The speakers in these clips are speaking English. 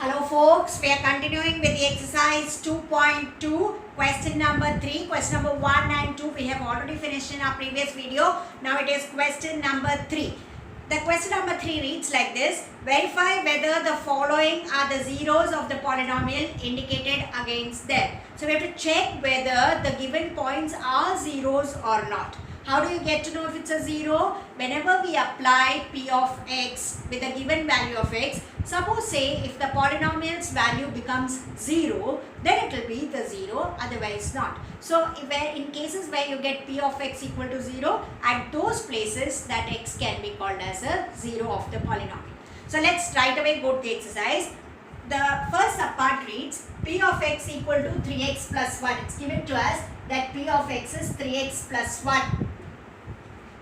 Hello folks, we are continuing with the exercise 2.2, question number 3. Question number 1 and 2 we have already finished in our previous video. Now it is question number 3. The question number 3 reads like this. Verify whether the following are the zeros of the polynomial indicated against them. So we have to check whether the given points are zeros or not. How do you get to know if it's a zero? Whenever we apply p of x with a given value of x, suppose say if the polynomial's value becomes 0, then it will be the 0, otherwise not. So in cases where you get p of x equal to 0, at those places that x can be called as a 0 of the polynomial. So let's right away go to the exercise. The first subpart reads p of x equal to 3x plus 1. It's given to us that p of x is 3x plus 1.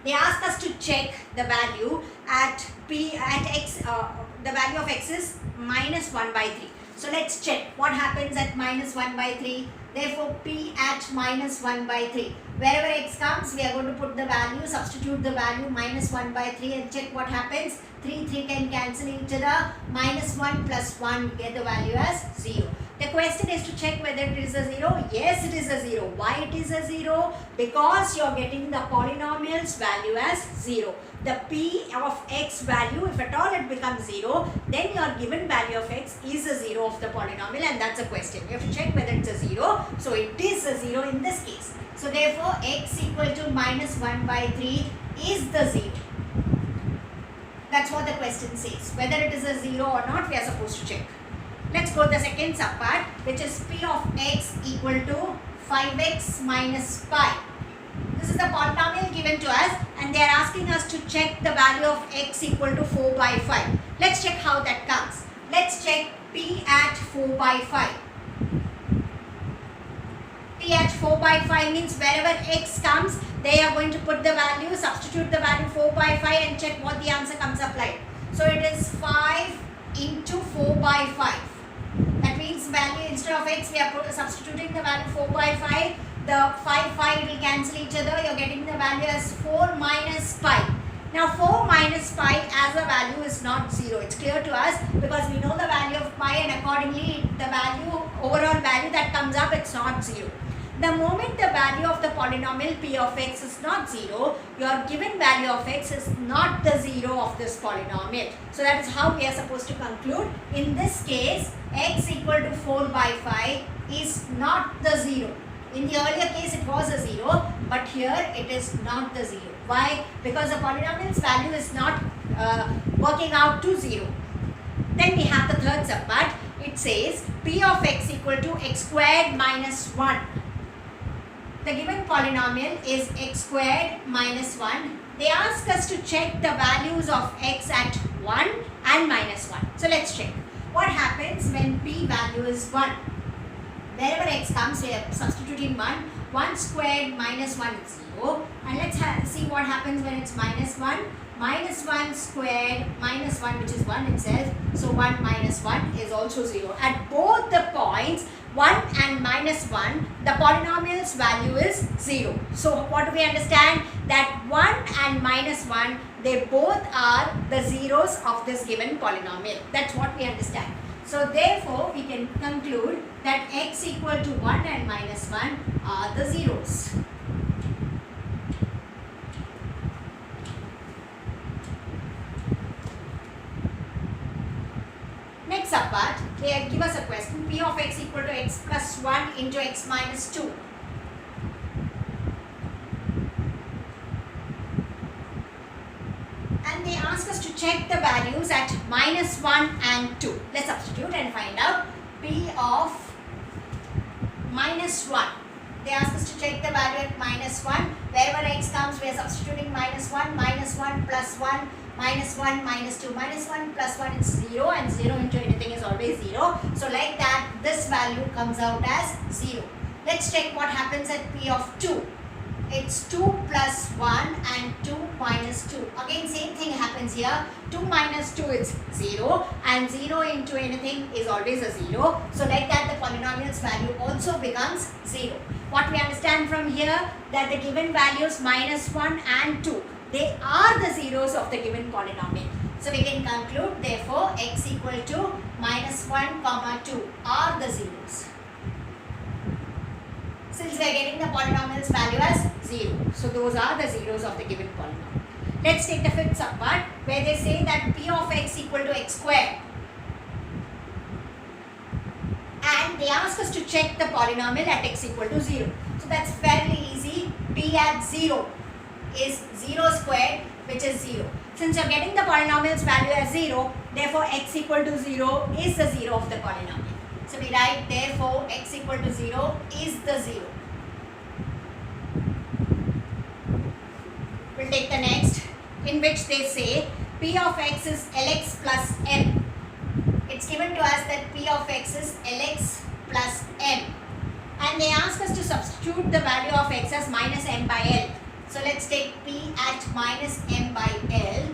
They ask us to check the value at x, the value of x is minus 1 by 3. So let's check what happens at minus 1 by 3. Therefore, p at minus 1 by 3. Wherever x comes, we are going to put the value, substitute the value minus 1 by 3 and check what happens. 3 can cancel each other. Minus 1 plus 1, we get the value as 0. The question is to check whether it is a 0. Yes, it is a 0. Why it is a 0? Because you are getting the polynomial's value as 0. The p of x value, if at all it becomes 0, then your given value of x is a 0 of the polynomial, and that's a question. You have to check whether it's a 0. So it is a 0 in this case. So therefore x equal to minus 1 by 3 is the 0. That's what the question says. Whether it is a 0 or not, we are supposed to check. Let's go to the second subpart, which is p of x equal to 5x minus pi. This is the polynomial given to us, and they are asking us to check the value of x equal to 4 by 5. Let's check how that comes. Let's check p at 4 by 5. P at 4 by 5 means wherever x comes, they are going to put the value, substitute the value 4 by 5 and check what the answer comes up like. So it is 5 into 4 by 5. That means value instead of x, we are substituting the value 4 by 5. The 5 will cancel each other. You are getting the value as 4 minus pi. Now 4 minus pi as a value is not 0. It's clear to us because we know the value of pi, and accordingly the value, overall value that comes up, it's not 0. The moment the value of the polynomial p of x is not 0, your given value of x is not the 0 of this polynomial. So that is how we are supposed to conclude. In this case, x equal to 4 by 5 is not the 0. In the earlier case it was a 0, but here it is not the 0. Why? Because the polynomial's value is not working out to 0. Then we have the third subpart. It says p of x equal to x squared minus 1. The given polynomial is x squared minus 1. They ask us to check the values of x at 1 and minus 1. So let's check. What happens when p value is 1? Wherever x comes, we are substituting 1. 1 squared minus 1 is 0. And let's see what happens when it's minus 1. Minus 1 squared minus 1, which is 1 itself. So 1 minus 1 is also 0. At both the points, 1 and minus 1, the polynomial's value is 0. So what do we understand? That 1 and minus 1, they both are the zeros of this given polynomial. That's what we understand. So therefore, we can conclude that x equal to 1 and minus 1 are the zeros. Next subpart, they give us a question, p of x equal to x plus 1 into x minus 2. And they ask us to check the values at minus 1 and 2. Let's substitute and find out p of minus 1. They ask us to check the value at minus 1. Wherever x comes, we are substituting minus 1 plus 1. Minus 1, minus 2, minus 1 plus 1 is 0, and 0 into anything is always 0. So like that, this value comes out as 0. Let's check what happens at p of 2. It's 2 plus 1 and 2 minus 2. Again, same thing happens here. 2 minus 2 is 0, and 0 into anything is always a 0. So like that, the polynomial's value also becomes 0. What we understand from here, that the given values minus 1 and 2, they are the zeros of the given polynomial. So we can conclude, therefore, x equal to -1, 2 are the zeros. Since we are getting the polynomial's value as 0. So those are the zeros of the given polynomial. Let's take the fifth subpart where they say that p of x equal to x squared. And they ask us to check the polynomial at x equal to 0. So that's fairly easy. P at 0 is 0 squared, which is 0. Since you are getting the polynomial's value as 0, therefore x equal to 0 is the 0 of the polynomial. So we write therefore x equal to 0 is the 0. We'll take the next, in which they say p of x is lx plus m. It's given to us that p of x is lx plus m. And they ask us to substitute the value of x as minus m by l. So let's take p at minus m by l.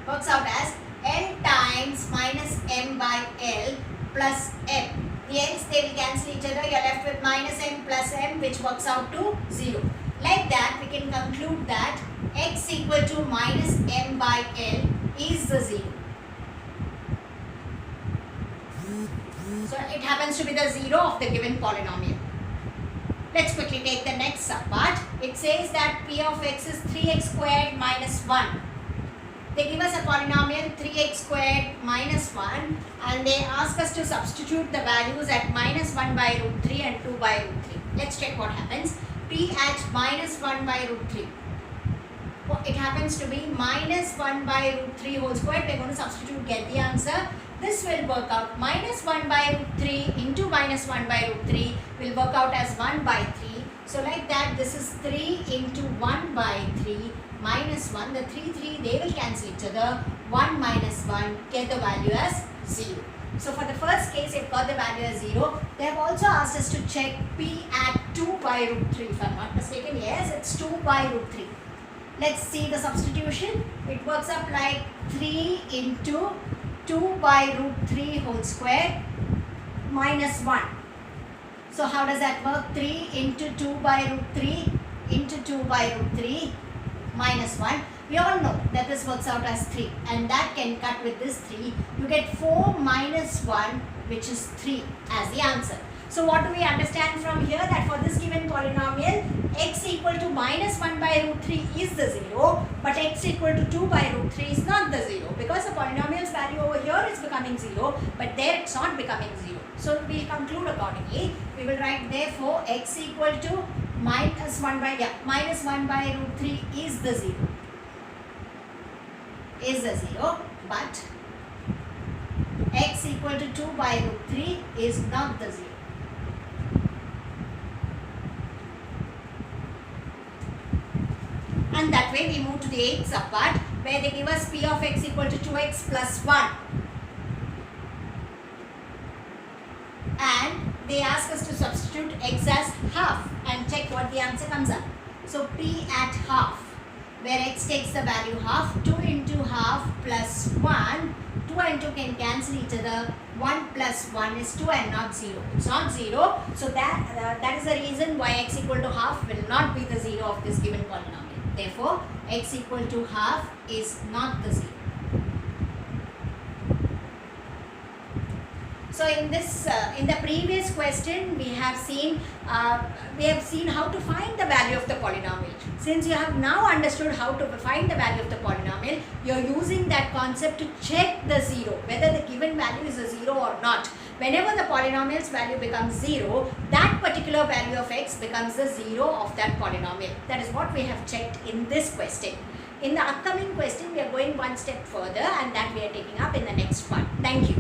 Works out as l times minus m by l plus m. The ends they will cancel each other. You're left with minus m plus m, which works out to 0. Like that, we can conclude that x equal to minus m by l is the 0. So it happens to be the 0 of the given polynomial. Let's quickly take the next subpart. It says that p of x is 3x squared minus 1. They give us a polynomial 3x squared minus 1 and they ask us to substitute the values at minus 1 by root 3 and 2 by root 3. Let's check what happens. P at minus 1 by root 3. It happens to be minus 1 by root 3 whole squared. We are going to substitute, get the answer. This will work out minus 1 by root 3 into minus 1 by root 3 will work out as 1 by 3. So like that, this is 3 into 1 by 3 minus 1. The 3 they will cancel each other. 1 minus 1, get the value as 0. So for the first case, we've got the value as 0. They have also asked us to check p at 2 by root 3. If I'm not mistaken, yes, it's 2 by root 3. Let's see the substitution. It works up like 3 into 2 by root 3 whole square minus 1. So how does that work? 3 into 2 by root 3 into 2 by root 3 minus 1. We all know that this works out as 3 and that can cut with this 3. You get 4 minus 1, which is 3 as the answer. So what do we understand from here? That for this given polynomial, x equal to minus 1 by root 3 is the 0, but x equal to 2 by root 3 is not the 0, because the polynomial's value over here is becoming 0, but there it's not becoming 0. So we'll conclude accordingly. We will write therefore x equal to minus 1 by root 3 is the 0. Is the 0, but x equal to 2 by root 3 is not the 0. And that way we move to the 8th subpart where they give us p of x equal to 2x plus 1. And they ask us to substitute x as half and check what the answer comes up. So p at half, where x takes the value half, 2 into half plus 1. 2 and 2 can cancel each other. 1 plus 1 is 2 and not 0. It's not 0. So that is the reason why x equal to half will not be the 0 of this given polynomial. Therefore, x equal to half is not the 0. So in the previous question, we have seen how to find the value of the polynomial. Since you have now understood how to find the value of the polynomial, you are using that concept to check the 0, whether the given value is a 0 or not. Whenever the polynomial's value becomes 0, that particular value of x becomes the 0 of that polynomial. That is what we have checked in this question. In the upcoming question, we are going one step further and that we are taking up in the next one. Thank you.